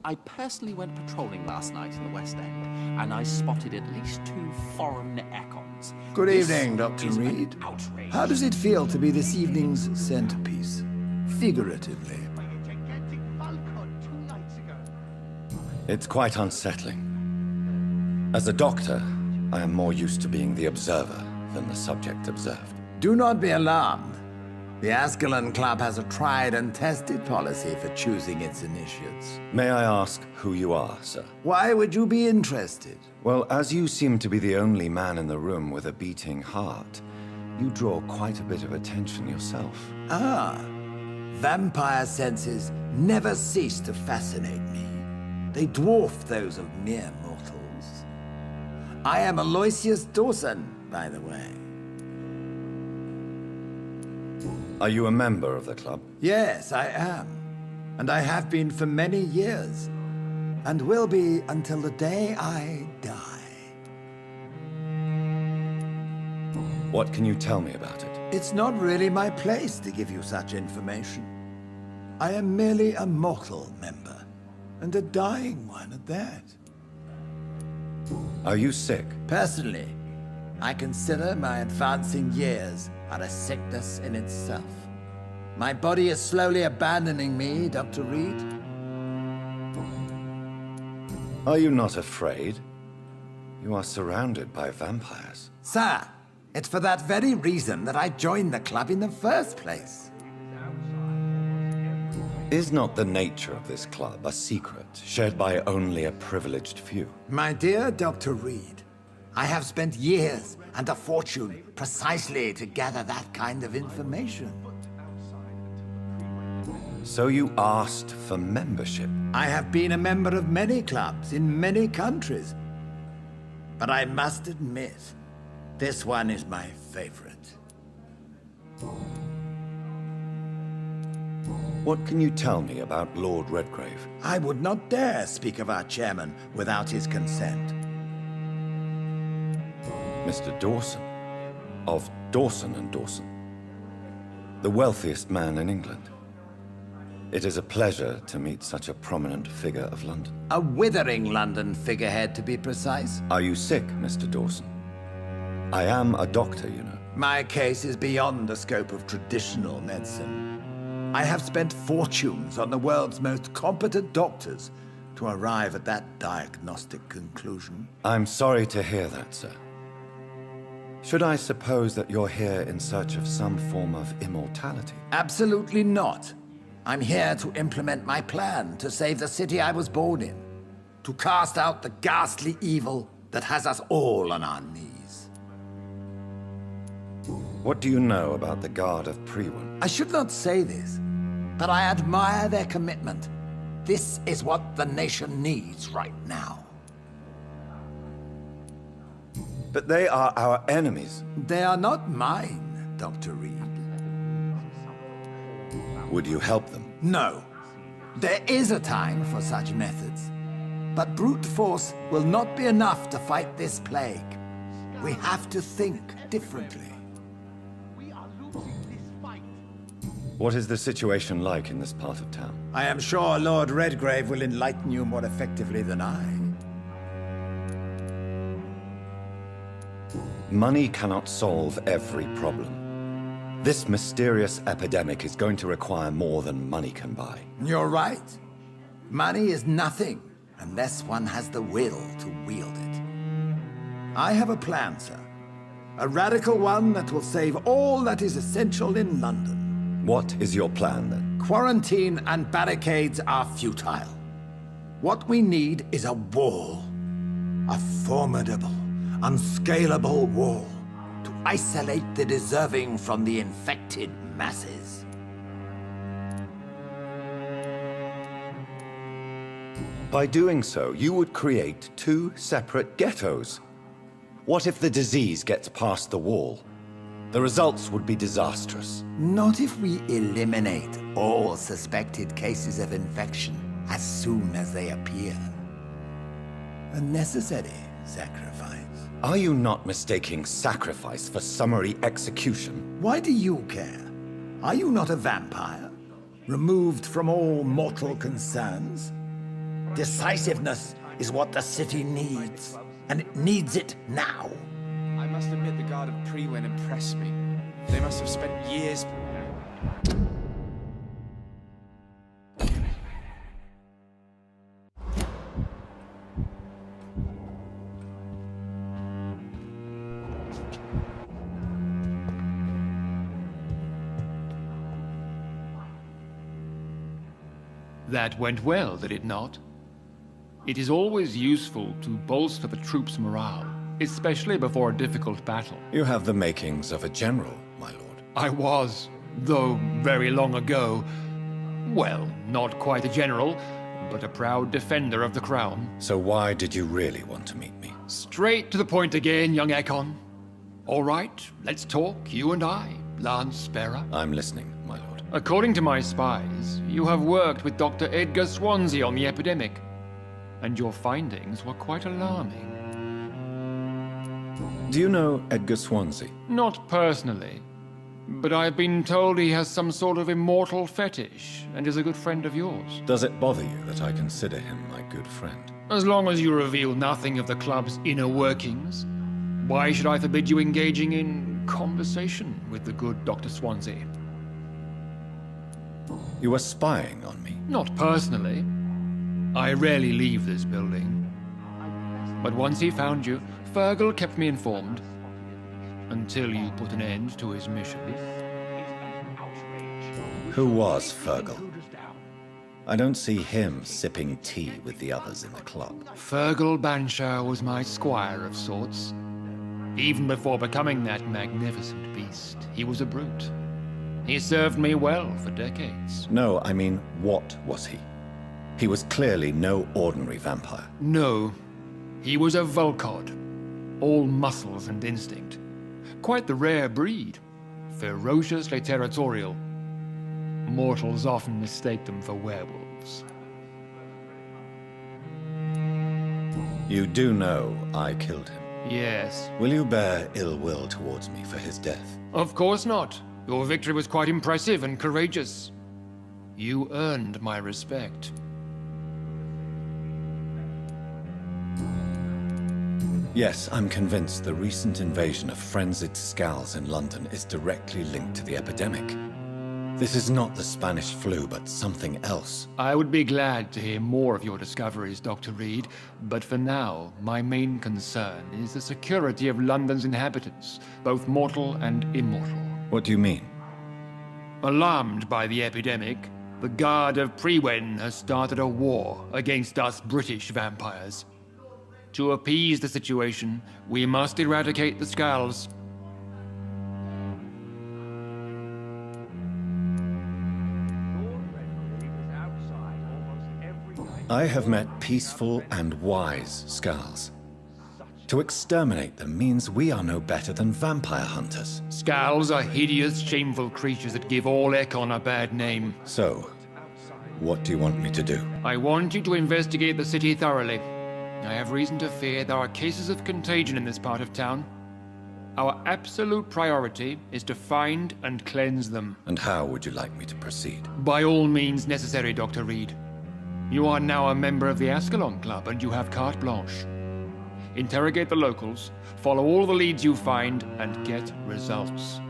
I personally went patrolling last night in the West End, and I spotted at least 2 foreign econs. Good This evening, Dr. is an Reed. outrage. How does it feel to be this evening's centerpiece? Figuratively. It's quite unsettling. As a doctor, I am more used to being the observer than the subject observed. Do not be alarmed. The Ascalon Club has a tried and tested policy for choosing its initiates. May I ask who you are, sir? Why would you be interested? Well, as you seem to be the only man in the room with a beating heart, you draw quite a bit of attention yourself. Ah, vampire senses never cease to fascinate me. They dwarf those of mere mortals. I am Aloysius Dawson, by the way. Are you a member of the club? Yes, I am. And I have been for many years. And will be until the day I die. What can you tell me about it? It's not really my place to give you such information. I am merely a mortal member, and a dying one at that. Are you sick? Personally, I consider my advancing years are a sickness in itself. My body is slowly abandoning me, Dr. Reed. Are you not afraid? You are surrounded by vampires. Sir, it's for that very reason that I joined the club in the first place. Is not the nature of this club a secret shared by only a privileged few? My dear Dr. Reed, I have spent years and a fortune precisely to gather that kind of information. So you asked for membership? I have been a member of many clubs in many countries. But I must admit, this one is my favorite. What can you tell me about Lord Redgrave? I would not dare speak of our chairman without his consent. Mr. Dawson, of Dawson and Dawson, the wealthiest man in England. It is a pleasure to meet such a prominent figure of London. A withering London figurehead, to be precise. Are you sick, Mr. Dawson? I am a doctor, you know. My case is beyond the scope of traditional medicine. I have spent fortunes on the world's most competent doctors to arrive at that diagnostic conclusion. I'm sorry to hear that, sir. Should I suppose that you're here in search of some form of immortality? Absolutely not. I'm here to implement my plan to save the city I was born in. To cast out the ghastly evil that has us all on our knees. What do you know about the Guard of Priwen? I should not say this, but I admire their commitment. This is what the nation needs right now. But they are our enemies. They are not mine, Dr. Reed. Would you help them? No. There is a time for such methods. But brute force will not be enough to fight this plague. We have to think differently. What is the situation like in this part of town? I am sure Lord Redgrave will enlighten you more effectively than I. Money cannot solve every problem. This mysterious epidemic is going to require more than money can buy. You're right. Money is nothing unless one has the will to wield it. I have a plan, sir. A radical one that will save all that is essential in London. What is your plan, then? Quarantine and barricades are futile. What we need is a wall. A formidable, unscalable wall to isolate the deserving from the infected masses. By doing so, you would create 2 separate ghettos. What if the disease gets past the wall? The results would be disastrous. Not if we eliminate all suspected cases of infection as soon as they appear. A necessary sacrifice. Are you not mistaking sacrifice for summary execution? Why do you care? Are you not a vampire? Removed from all mortal concerns? Decisiveness is what the city needs, and it needs it now. I must admit the guard of Prewen impressed me. They must have spent years... That went well, did it not? It is always useful to bolster the troops' morale, especially before a difficult battle. You have the makings of a general, my lord. I was, though very long ago. Well, not quite a general, but a proud defender of the crown. So why did you really want to meet me? Straight to the point again, young Ekon. All right, let's talk, you and I, Lance Sparrow. I'm listening, my lord. According to my spies, you have worked with Dr. Edgar Swansea on the epidemic, and your findings were quite alarming. Do you know Edgar Swansea? Not personally, but I've been told he has some sort of immortal fetish and is a good friend of yours. Does it bother you that I consider him my good friend? As long as you reveal nothing of the club's inner workings, why should I forbid you engaging in conversation with the good Dr. Swansea? You were spying on me. Not personally. I rarely leave this building. But once he found you, Fergal kept me informed. Until you put an end to his mission. Who was Fergal? I don't see him sipping tea with the others in the club. Fergal Banshire was my squire of sorts. Even before becoming that magnificent beast, he was a brute. He served me well for decades. No, I mean, what was he? He was clearly no ordinary vampire. No, he was a Volcod. All muscles and instinct. Quite the rare breed. Ferociously territorial. Mortals often mistake them for werewolves. You do know I killed him. Yes. Will you bear ill will towards me for his death? Of course not. Your victory was quite impressive and courageous. You earned my respect. Yes, I'm convinced the recent invasion of frenzied Scowls in London is directly linked to the epidemic. This is not the Spanish flu, but something else. I would be glad to hear more of your discoveries, Dr. Reed, but for now, my main concern is the security of London's inhabitants, both mortal and immortal. What do you mean? Alarmed by the epidemic, the Guard of Prewen has started a war against us British vampires. To appease the situation, we must eradicate the Scowls. I have met peaceful and wise Scowls. To exterminate them means we are no better than vampire hunters. Scowls are hideous, shameful creatures that give all Ekon a bad name. So, what do you want me to do? I want you to investigate the city thoroughly. I have reason to fear there are cases of contagion in this part of town. Our absolute priority is to find and cleanse them. And how would you like me to proceed? By all means necessary, Dr. Reed. You are now a member of the Ascalon Club and you have carte blanche. Interrogate the locals, follow all the leads you find, and get results.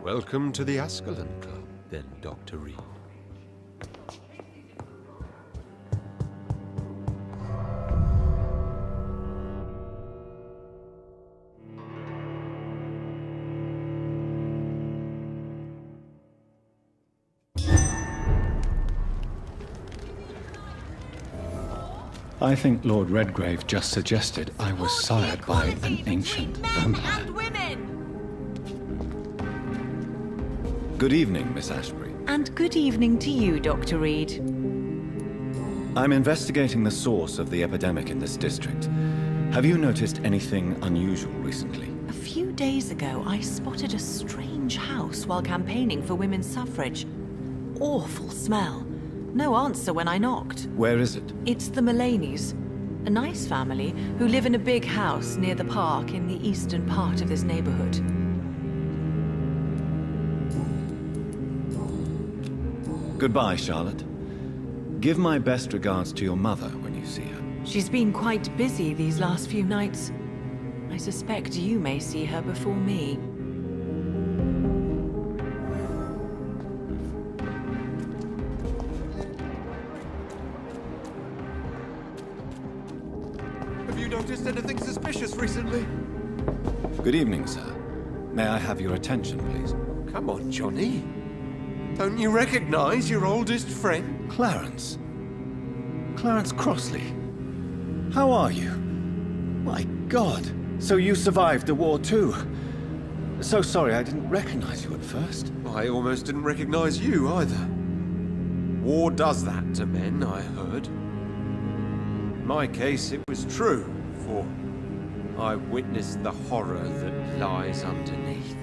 Welcome to the Ascalon Club, then, Dr. Reed. I think Lord Redgrave just suggested I was sired by an ancient vampire. And women! Good evening, Miss Ashbury. And good evening to you, Dr. Reed. I'm investigating the source of the epidemic in this district. Have you noticed anything unusual recently? A few days ago, I spotted a strange house while campaigning for women's suffrage. Awful smell. No answer when I knocked. Where is it? It's the Mullaneys, a nice family who live in a big house near the park in the eastern part of this neighborhood. Goodbye, Charlotte. Give my best regards to your mother when you see her. She's been quite busy these last few nights. I suspect you may see her before me. Have you noticed anything suspicious recently? Good evening, sir. May I have your attention, please? Come on, Johnny. Don't you recognize your oldest friend? Clarence. Clarence Crossley. How are you? My God. So you survived the war too. So sorry I didn't recognize you at first. I almost didn't recognize you either. War does that to men, I heard. In my case, it was true, for I witnessed the horror that lies underneath.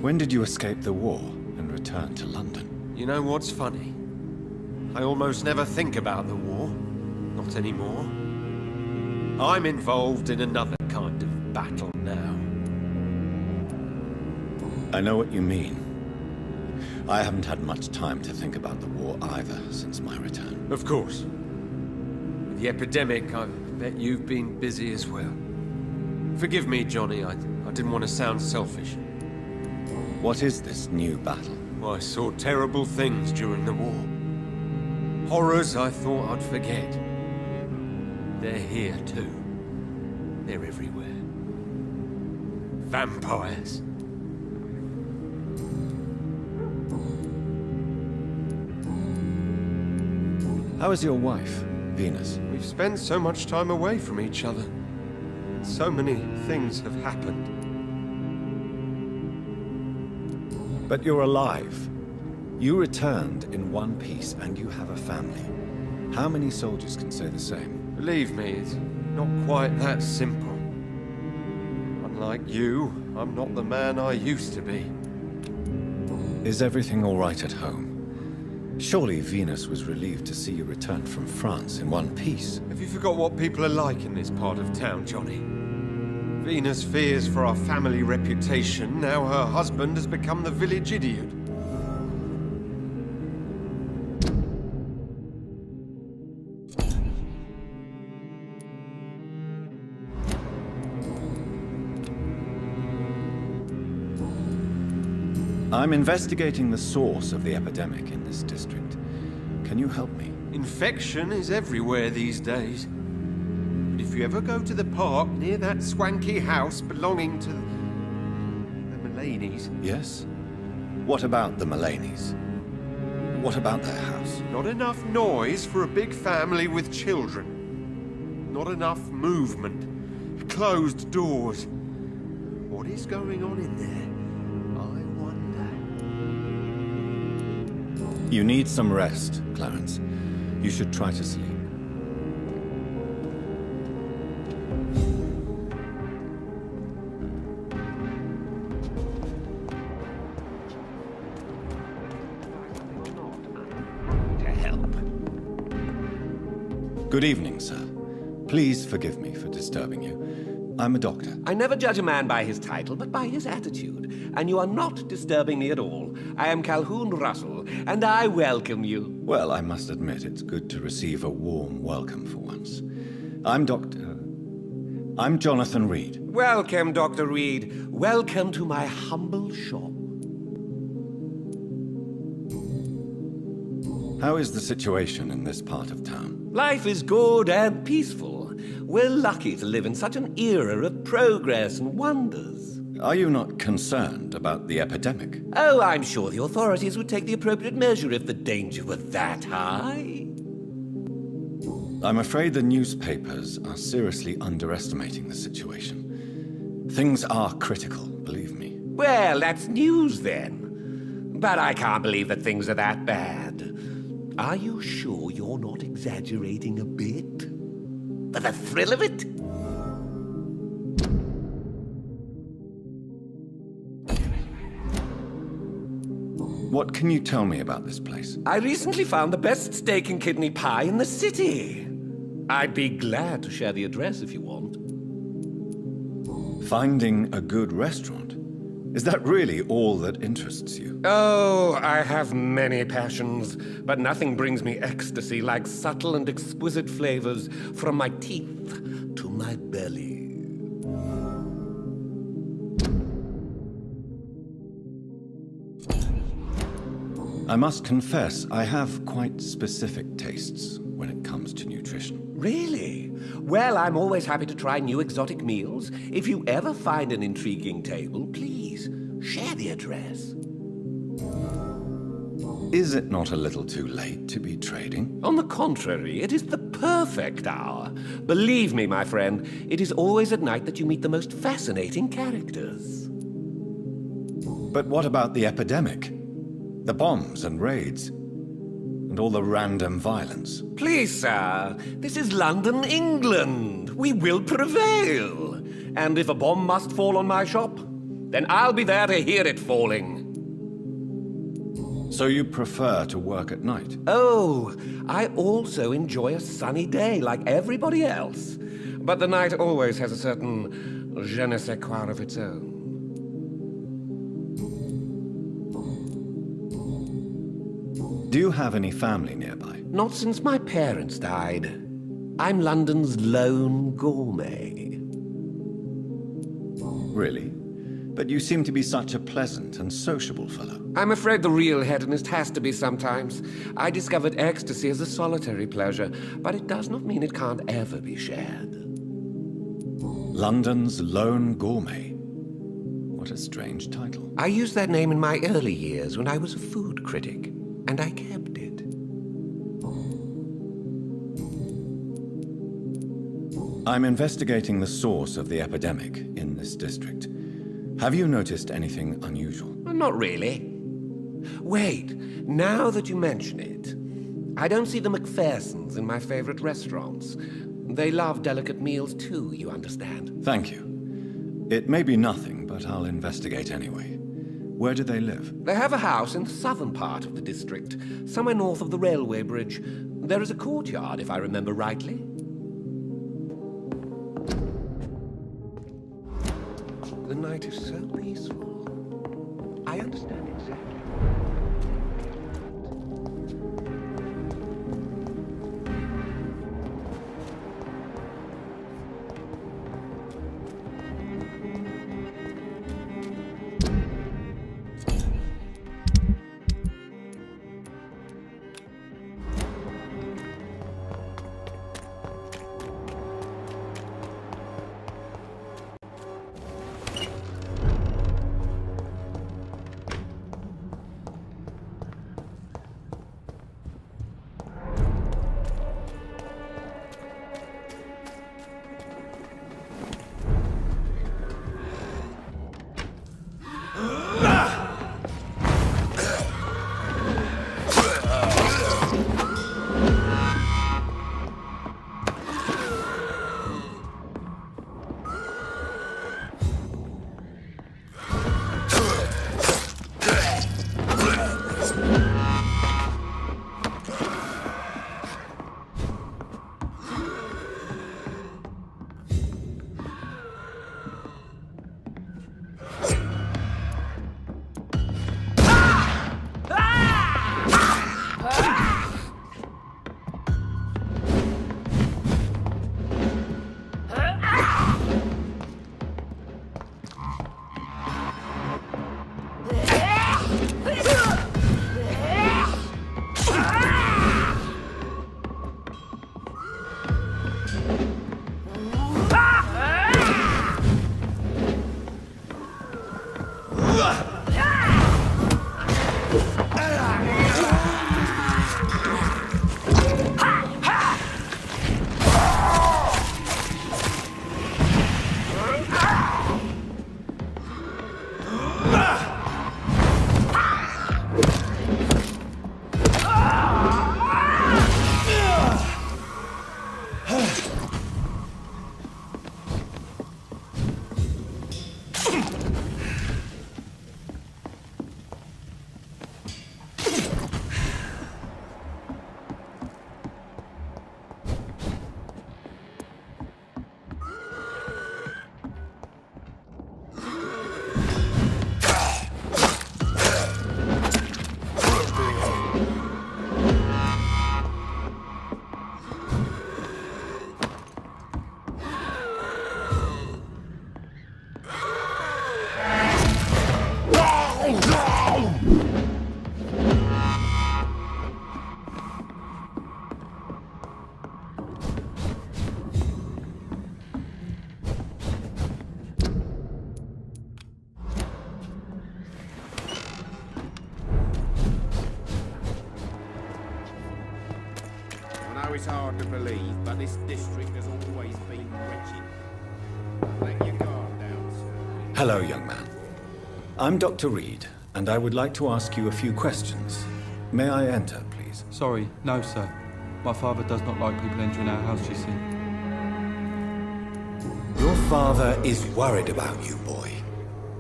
When did you escape the war and return to London? You know what's funny? I almost never think about the war. Not anymore. I'm involved in another kind of battle now. I know what you mean. I haven't had much time to think about the war either since my return. Of course. With the epidemic, I bet you've been busy as well. Forgive me, Johnny, I didn't want to sound selfish. What is this new battle? I saw terrible things during the war. Horrors I thought I'd forget. They're here too. They're everywhere. Vampires. How is your wife, Venus? We've spent so much time away from each other. So many things have happened. But you're alive. You returned in one piece and you have a family. How many soldiers can say the same? Believe me, it's not quite that simple. Unlike you, I'm not the man I used to be. Is everything all right at home? Surely Venus was relieved to see you return from France in one piece. Have you forgot what people are like in this part of town, Johnny? Venus fears for our family reputation. Now her husband has become the village idiot. I'm investigating the source of the epidemic in this district. Can you help me? Infection is everywhere these days. But if you ever go to the park near that swanky house belonging to the Mullaneys... Yes? What about the Mullaneys? What about their house? Not enough noise for a big family with children. Not enough movement. Closed doors. What is going on in there? I wonder. You need some rest, Clarence. You should try to sleep. Good evening, sir. Please forgive me for disturbing you. I'm a doctor. I never judge a man by his title, but by his attitude. And you are not disturbing me at all. I am Calhoun Russell, and I welcome you. Well, I must admit it's good to receive a warm welcome for once. I'm Dr. I'm Jonathan Reed. Welcome, Dr. Reed. Welcome to my humble shop. How is the situation in this part of town? Life is good and peaceful. We're lucky to live in such an era of progress and wonders. Are you not concerned about the epidemic? Oh, I'm sure the authorities would take the appropriate measure if the danger were that high. I'm afraid the newspapers are seriously underestimating the situation. Things are critical, believe me. Well, that's news then. But I can't believe that things are that bad. Are you sure you're not exaggerating a bit? For the thrill of it? What can you tell me about this place? I recently found the best steak and kidney pie in the city. I'd be glad to share the address if you want. Finding a good restaurant? Is that really all that interests you? Oh, I have many passions, but nothing brings me ecstasy like subtle and exquisite flavors from my teeth to my belly. I must confess, I have quite specific tastes when it comes to nutrition. Really? Well, I'm always happy to try new exotic meals. If you ever find an intriguing table, please share the address. Is it not a little too late to be trading? On the contrary, it is the perfect hour. Believe me, my friend, it is always at night that you meet the most fascinating characters. But what about the epidemic? The bombs and raids? And all the random violence? Please, sir, this is London, England. We will prevail. And if a bomb must fall on my shop, then I'll be there to hear it falling. So you prefer to work at night? Oh, I also enjoy a sunny day like everybody else. But the night always has a certain je ne sais quoi of its own. Do you have any family nearby? Not since my parents died. I'm London's lone gourmet. Really? But you seem to be such a pleasant and sociable fellow. I'm afraid the real hedonist has to be sometimes. I discovered ecstasy as a solitary pleasure, but it does not mean it can't ever be shared. London's lone gourmet. What a strange title. I used that name in my early years when I was a food critic, and I kept it. I'm investigating the source of the epidemic in this district. Have you noticed anything unusual? Not really. Wait, now that you mention it, I don't see the McPhersons in my favorite restaurants. They love delicate meals too, you understand. Thank you. It may be nothing, but I'll investigate anyway. Where do they live? They have a house in the southern part of the district, somewhere north of the railway bridge. There is a courtyard, if I remember rightly. The night is so peaceful. I understand exactly. it's hard to believe, but this district has always been wretched. Let your guard down, sir. Hello, young man. I'm Dr. Reed, and I would like to ask you a few questions. May I enter, please? Sorry, no, sir. My father does not like people entering our house, you see. Your father is worried about you, boy.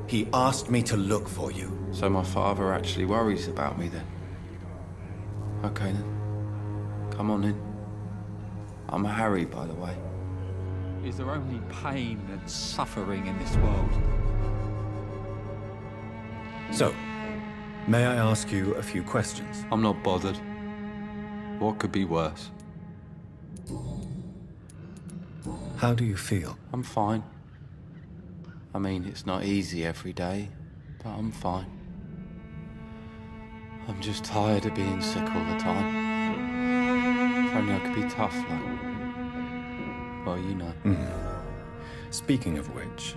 He asked me to look for you. So my father actually worries about me then? Okay then. Come on in. I'm Harry, by the way. Is there only pain and suffering in this world? So, may I ask you a few questions? I'm not bothered. What could be worse? How do you feel? I'm fine. I mean, it's not easy every day, but I'm fine. I'm just tired of being sick all the time. If only I could be tough, like. Well, you know. Speaking of which,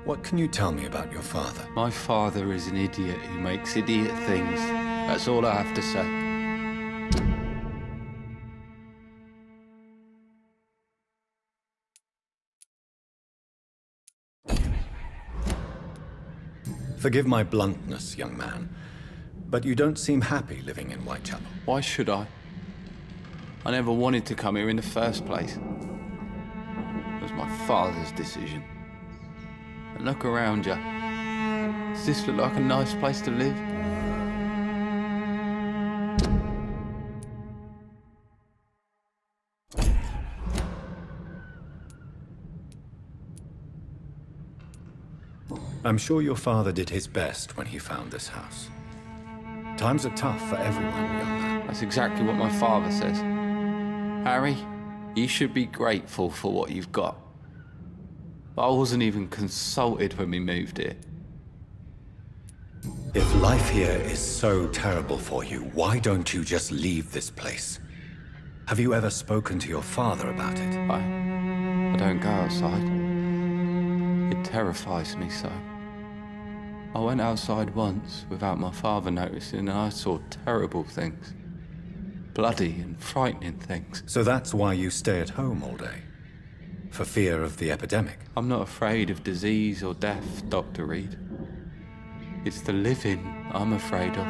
what can you tell me about your father? My father is an idiot who makes idiot things. That's all I have to say. Forgive my bluntness, young man, but you don't seem happy living in Whitechapel. Why should I? I never wanted to come here in the first place. It was my father's decision. And look around you. Does this look like a nice place to live? I'm sure your father did his best when he found this house. Times are tough for everyone, young man. That's exactly what my father says. Harry, you should be grateful for what you've got. I wasn't even consulted when we moved here. If life here is so terrible for you, why don't you just leave this place? Have you ever spoken to your father about it? I don't go outside. It terrifies me so. I went outside once without my father noticing and I saw terrible things. Bloody and frightening things. So that's why you stay at home all day? For fear of the epidemic? I'm not afraid of disease or death, Dr. Reed. It's the living I'm afraid of.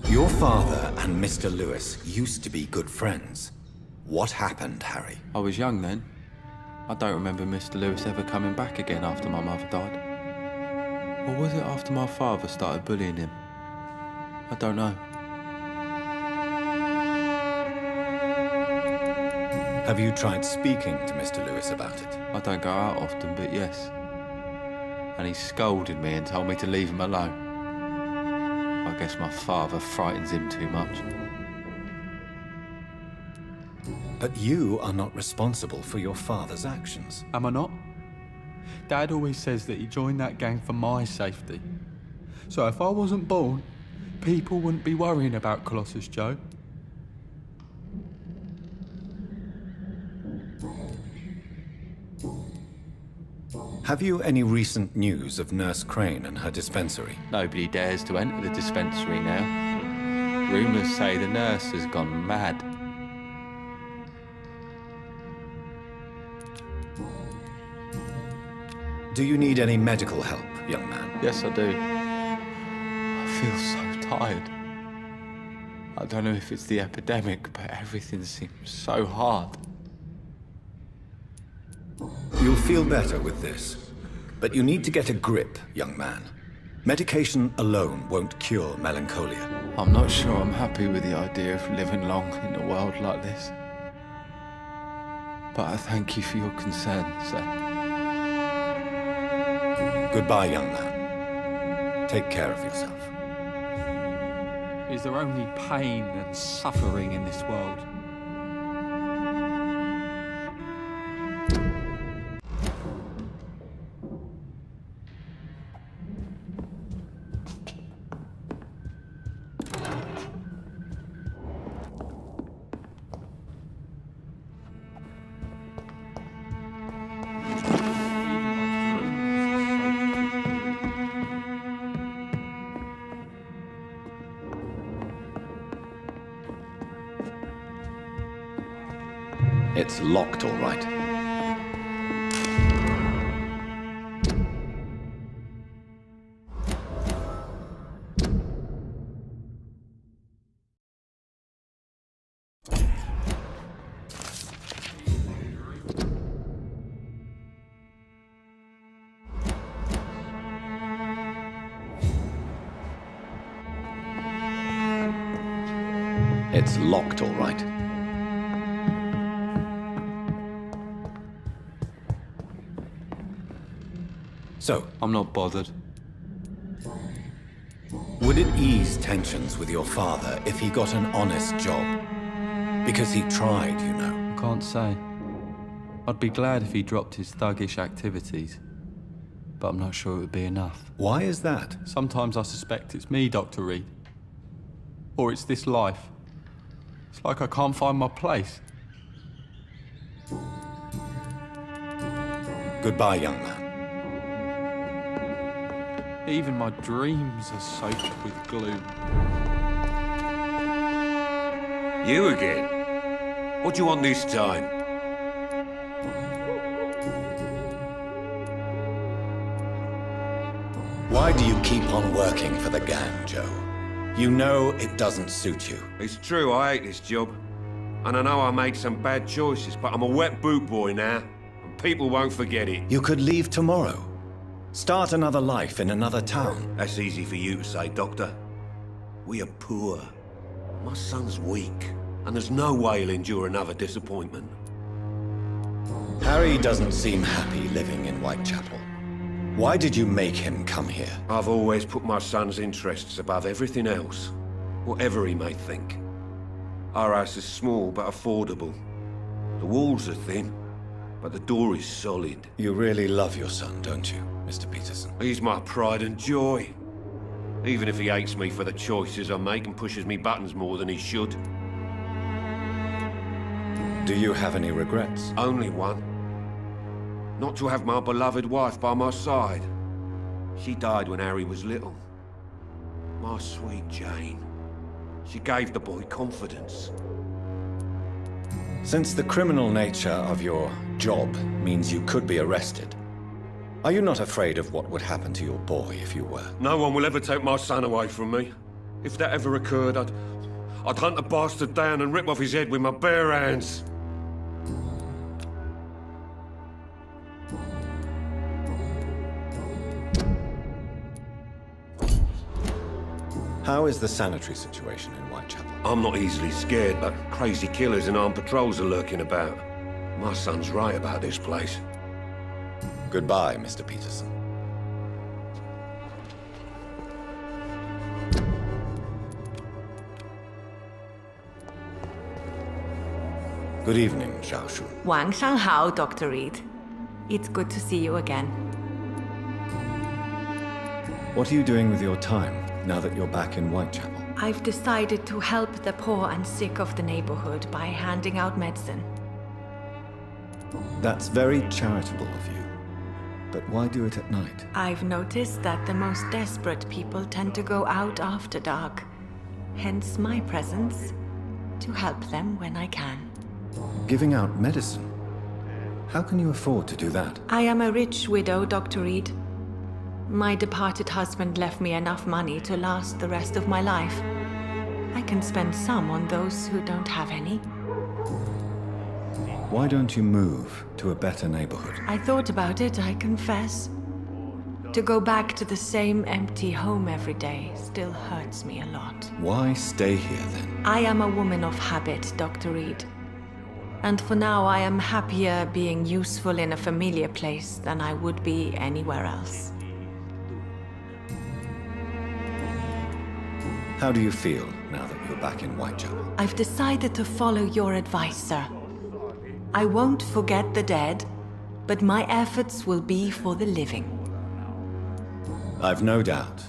Your father and Mr. Lewis used to be good friends. What happened, Harry? I was young then. I don't remember Mr. Lewis ever coming back again after my mother died. Or was it after my father started bullying him? I don't know. Have you tried speaking to Mr. Lewis about it? I don't go out often, but yes. And he scolded me and told me to leave him alone. I guess my father frightens him too much. But you are not responsible for your father's actions. Am I not? Dad always says that he joined that gang for my safety. So if I wasn't born, people wouldn't be worrying about Colossus Joe. Have you any recent news of Nurse Crane and her dispensary? Nobody dares to enter the dispensary now. Rumours say the nurse has gone mad. Do you need any medical help, young man? Yes, I do. I feel so tired. I don't know if it's the epidemic, but everything seems so hard. You'll feel better with this. But you need to get a grip, young man. Medication alone won't cure melancholia. I'm not sure I'm happy with the idea of living long in a world like this. But I thank you for your concern, sir. Goodbye, young man. Take care of yourself. Is there only pain and suffering in this world? It's locked, all right. It's locked, all right. So, I'm not bothered. would it ease tensions with your father if he got an honest job? Because he tried, you know. I can't say. I'd be glad if he dropped his thuggish activities, but I'm not sure it would be enough. Why is that? Sometimes I suspect it's me, Dr. Reed. Or it's this life. It's like I can't find my place. Goodbye, young man. Even my dreams are soaked with gloom. You again? What do you want this time? Why do you keep on working for the gang, Joe? You know it doesn't suit you. It's true, I hate this job. And I know I made some bad choices, but I'm a wet boot boy now, and people won't forget it. You could leave tomorrow. Start another life in another town. That's easy for you to say, Doctor. We are poor. My son's weak, and there's no way he'll endure another disappointment. Harry doesn't seem happy living in Whitechapel. Why did you make him come here? I've always put my son's interests above everything else, whatever he may think. Our house is small but affordable. The walls are thin, but the door is solid. You really love your son, don't you, Mr. Peterson? He's my pride and joy. Even if he hates me for the choices I make and pushes me buttons more than he should. Do you have any regrets? Only one. Not to have my beloved wife by my side. She died when Harry was little. My sweet Jane. She gave the boy confidence. Since the criminal nature of your job means you could be arrested, are you not afraid of what would happen to your boy if you were? No one will ever take my son away from me. If that ever occurred, I'd hunt the bastard down and rip off his head with my bare hands. How is the sanitary situation in Whitechapel? I'm not easily scared, but crazy killers and armed patrols are lurking about. My son's right about this place. Goodbye, Mr. Peterson. Good evening, Xiao Shu. 晚上好, Dr. Reed. It's good to see you again. What are you doing with your time now that you're back in Whitechapel? I've decided to help the poor and sick of the neighborhood by handing out medicine. That's very charitable of you. But why do it at night? I've noticed that the most desperate people tend to go out after dark. Hence my presence, to help them when I can. Giving out medicine? How can you afford to do that? I am a rich widow, Dr. Reed. My departed husband left me enough money to last the rest of my life. I can spend some on those who don't have any. Why don't you move to a better neighborhood? I thought about it, I confess. To go back to the same empty home every day still hurts me a lot. Why stay here then? I am a woman of habit, Dr. Reed. And for now, I am happier being useful in a familiar place than I would be anywhere else. How do you feel now that you're back in Whitechapel? I've decided to follow your advice, sir. I won't forget the dead, but my efforts will be for the living. I've no doubt.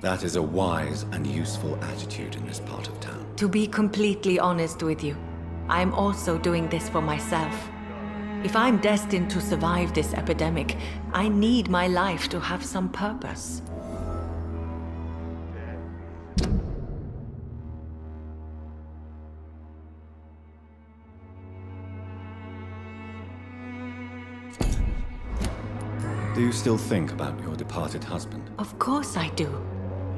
That is a wise and useful attitude in this part of town. To be completely honest with you, I'm also doing this for myself. If I'm destined to survive this epidemic, I need my life to have some purpose. Do you still think about your departed husband? Of course I do.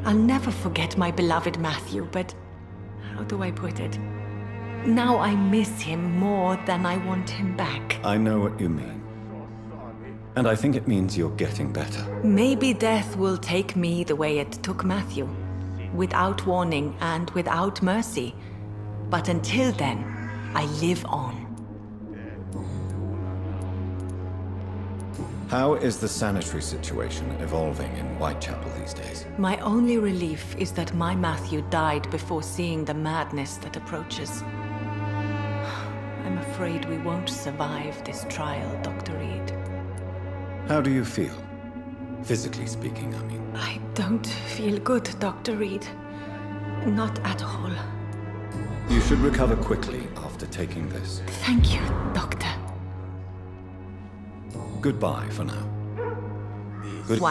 I'll never forget my beloved Matthew, but how do I put it? Now I miss him more than I want him back. I know what you mean. And I think it means you're getting better. Maybe death will take me the way it took Matthew. Without warning and without mercy. But until then, I live on. How is the sanitary situation evolving in Whitechapel these days? My only relief is that my Matthew died before seeing the madness that approaches. I'm afraid we won't survive this trial, Dr. Reed. How do you feel? Physically speaking, I mean. I don't feel good, Dr. Reed. Not at all. You should recover quickly after taking this. Thank you, Doctor. Goodbye for now. Good.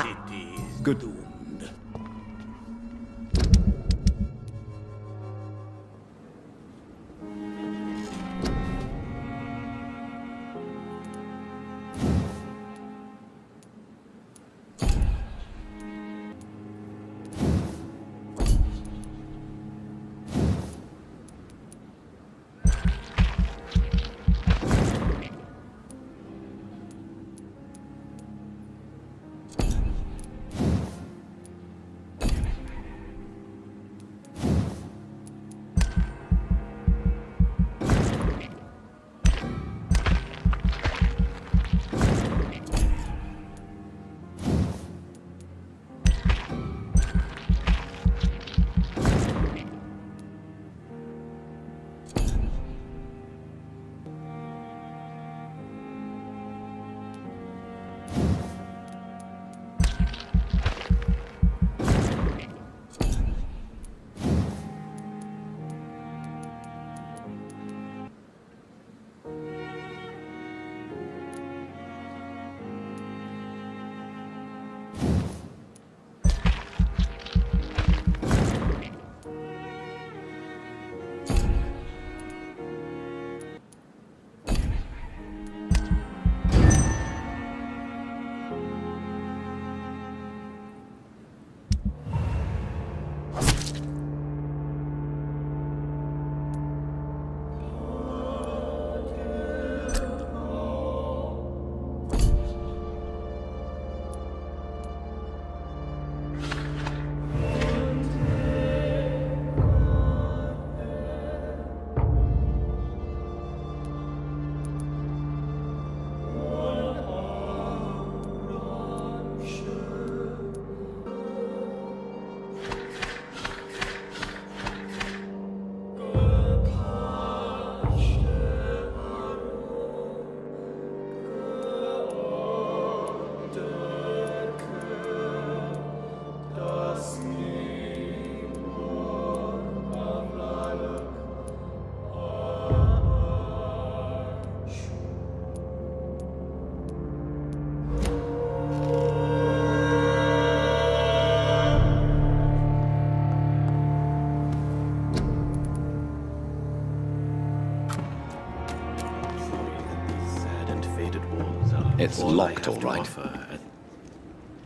It's locked, all right.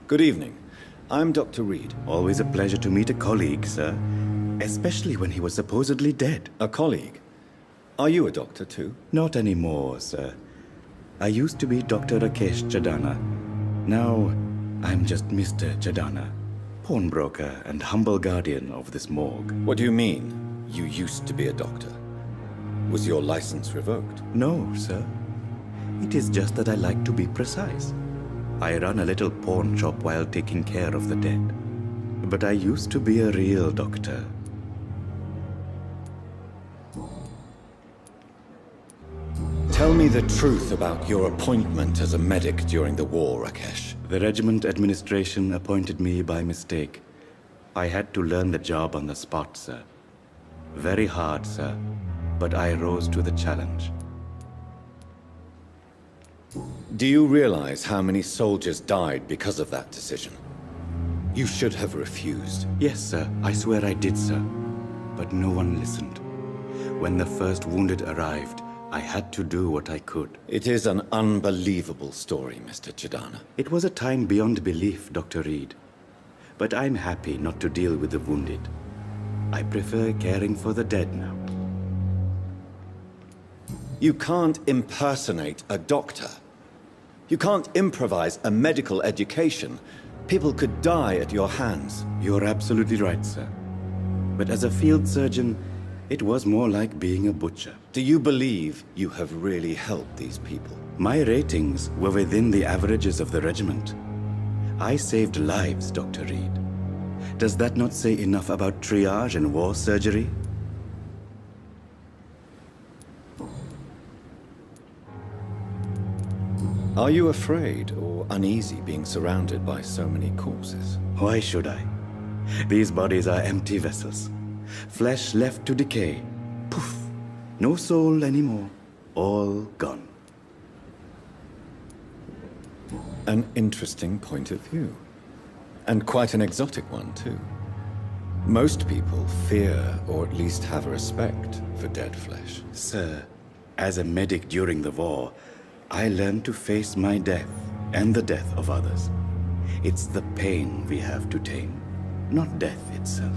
Good evening. I'm Dr. Reed. Always a pleasure to meet a colleague, sir. Especially when he was supposedly dead. A colleague? Are you a doctor too? Not anymore, sir. I used to be Dr. Rakesh Chadana. Now, I'm just Mr. Chadana, pawnbroker and humble guardian of this morgue. What do you mean, you used to be a doctor? Was your license revoked? No, sir. It is just that I like to be precise. I run a little pawn shop while taking care of the dead. But I used to be a real doctor. Tell me the truth about your appointment as a medic during the war, Rakesh. The regiment administration appointed me by mistake. I had to learn the job on the spot, sir. Very hard, sir. But I rose to the challenge. Do you realize how many soldiers died because of that decision? You should have refused. Yes, sir. I swear I did, sir. But no one listened. When the first wounded arrived, I had to do what I could. It is an unbelievable story, Mr. Chidana. It was a time beyond belief, Dr. Reed. But I'm happy not to deal with the wounded. I prefer caring for the dead now. You can't impersonate a doctor. You can't improvise a medical education. People could die at your hands. You're absolutely right, sir. But as a field surgeon, it was more like being a butcher. Do you believe you have really helped these people? My ratings were within the averages of the regiment. I saved lives, Dr. Reed. Does that not say enough about triage and war surgery? Are you afraid or uneasy being surrounded by so many corpses? Why should I? These bodies are empty vessels. Flesh left to decay. Poof! No soul anymore. All gone. An interesting point of view. And quite an exotic one, too. Most people fear, or at least have respect, for dead flesh. Sir, as a medic during the war, I learned to face my death and the death of others. It's the pain we have to tame, not death itself.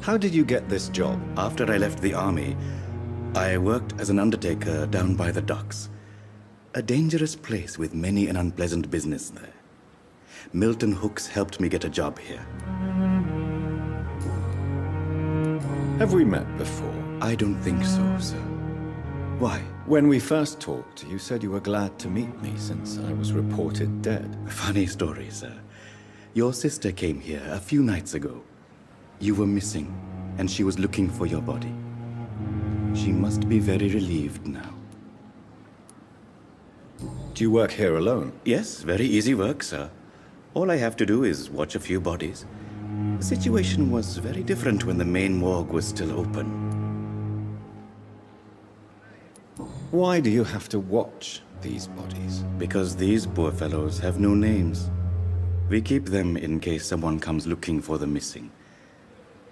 How did you get this job? After I left the army, I worked as an undertaker down by the docks. A dangerous place with many an unpleasant business there. Milton Hooks helped me get a job here. Have we met before? I don't think so, sir. Why? When we first talked, you said you were glad to meet me since I was reported dead. Funny story, sir. Your sister came here a few nights ago. You were missing, and she was looking for your body. She must be very relieved now. Do you work here alone? Yes, very easy work, sir. All I have to do is watch a few bodies. The situation was very different when the main morgue was still open. Why do you have to watch these bodies? Because these poor fellows have no names. We keep them in case someone comes looking for the missing.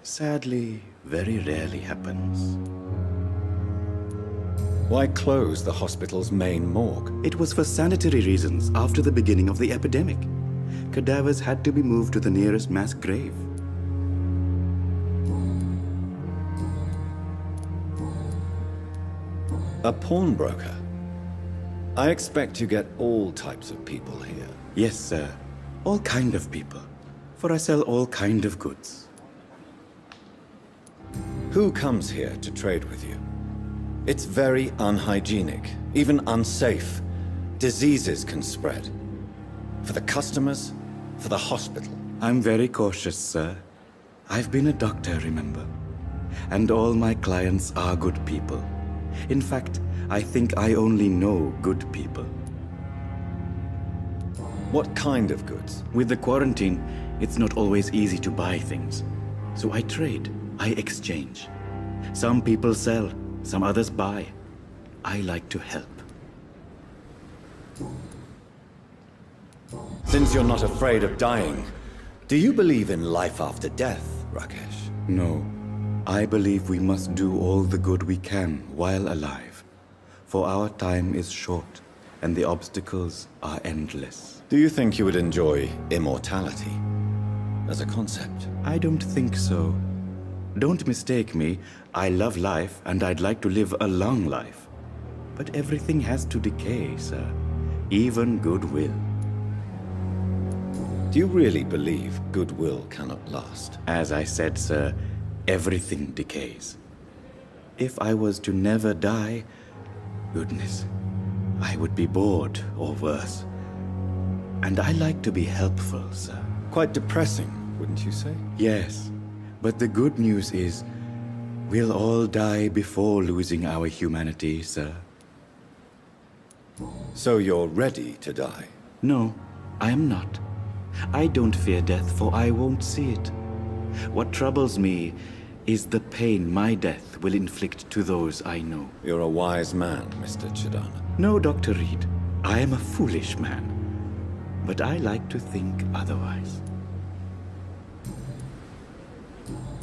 Sadly, very rarely happens. Why close the hospital's main morgue? It was for sanitary reasons after the beginning of the epidemic. Cadavers had to be moved to the nearest mass grave. A pawnbroker? I expect you get all types of people here. Yes, sir. All kind of people. For I sell all kind of goods. Who comes here to trade with you? It's very unhygienic, even unsafe. Diseases can spread. For the customers, for the hospital. I'm very cautious, sir. I've been a doctor, remember? And all my clients are good people. In fact, I think I only know good people. What kind of goods? With the quarantine, it's not always easy to buy things. So I trade, I exchange. Some people sell, some others buy. I like to help. Since you're not afraid of dying, do you believe in life after death, Rakesh? No. I believe we must do all the good we can while alive. For our time is short, and the obstacles are endless. Do you think you would enjoy immortality as a concept? I don't think so. Don't mistake me. I love life, and I'd like to live a long life. But everything has to decay, sir. Even goodwill. Do you really believe goodwill cannot last? As I said, sir, everything decays. If I was to never die, goodness, I would be bored or worse. And I like to be helpful, sir. Quite depressing, wouldn't you say? Yes, but the good news is we'll all die before losing our humanity, sir. So you're ready to die? No, I am not. I don't fear death, for I won't see it. What troubles me is the pain my death will inflict to those I know. You're a wise man, Mr. Chidana. No, Dr. Reed. I am a foolish man. but I like to think otherwise.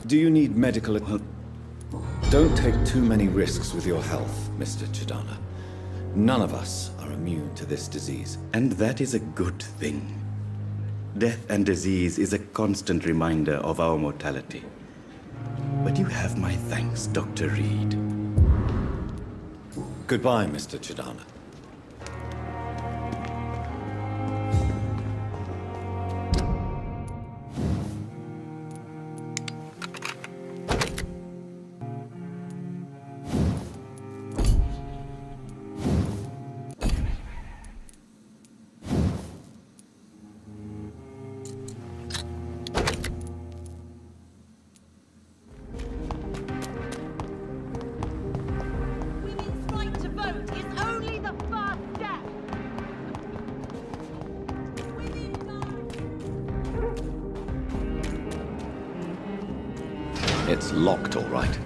Do you need medical Don't take too many risks with your health, Mr. Chidana. None of us are immune to this disease. And that is a good thing. Death and disease is a constant reminder of our mortality. But you have my thanks, Dr. Reed. Goodbye, Mr. Chidana. It's locked, all right.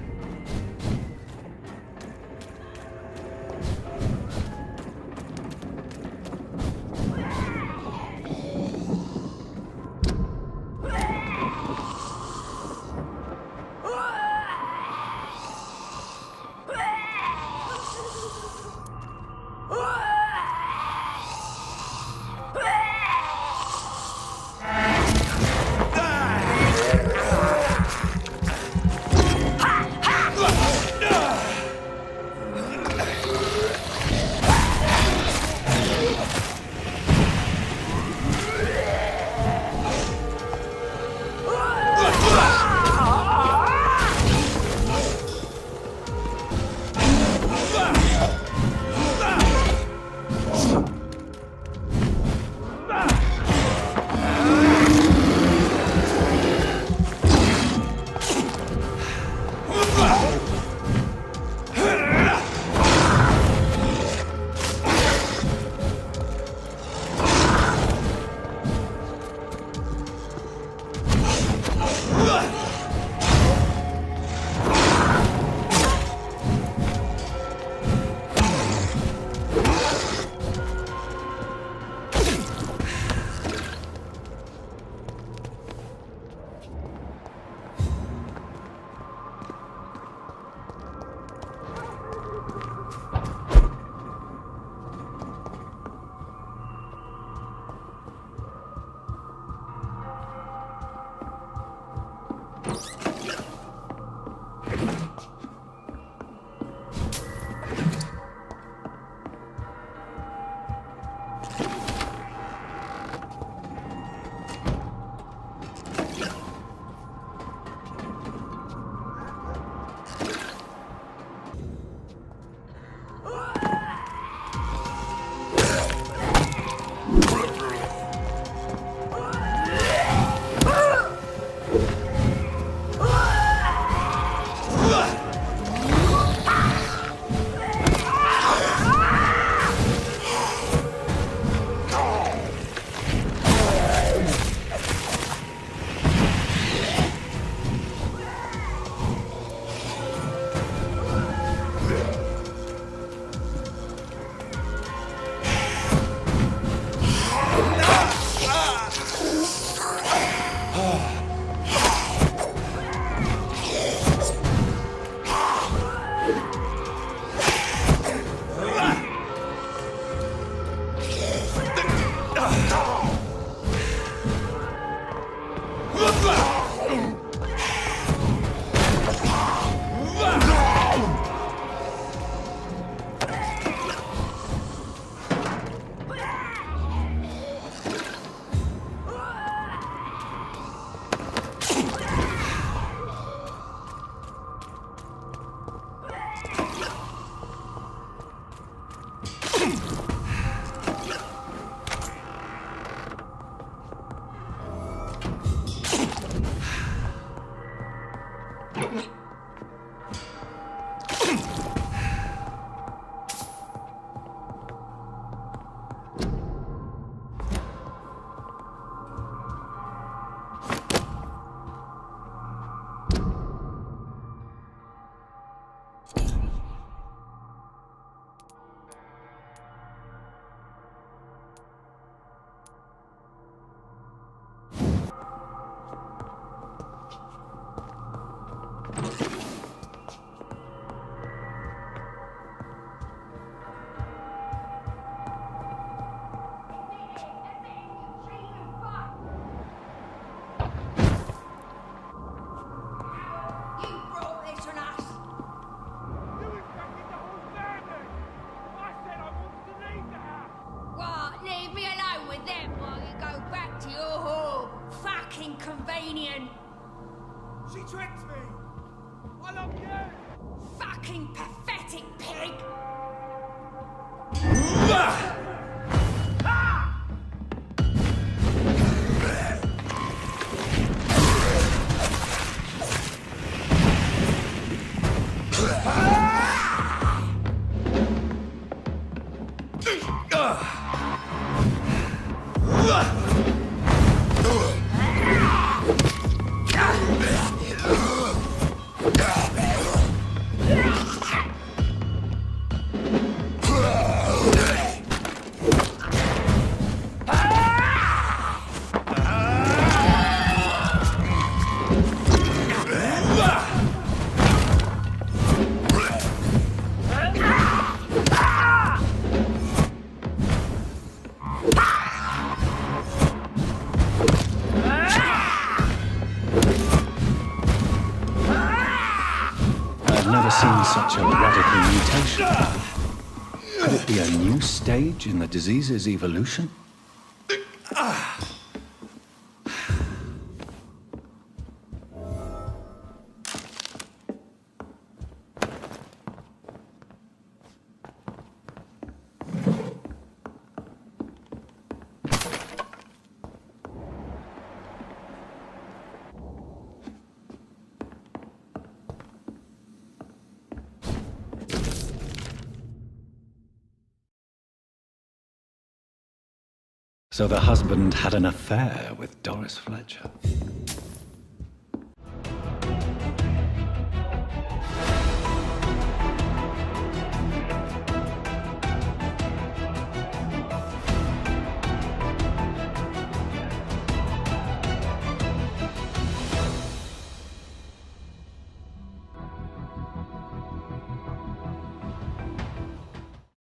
Convenient. She tricked me! I love you! Fucking pathetic pig! I've never seen such a radical mutation. Could it be a new stage in the disease's evolution? So the husband had an affair with Doris Fletcher.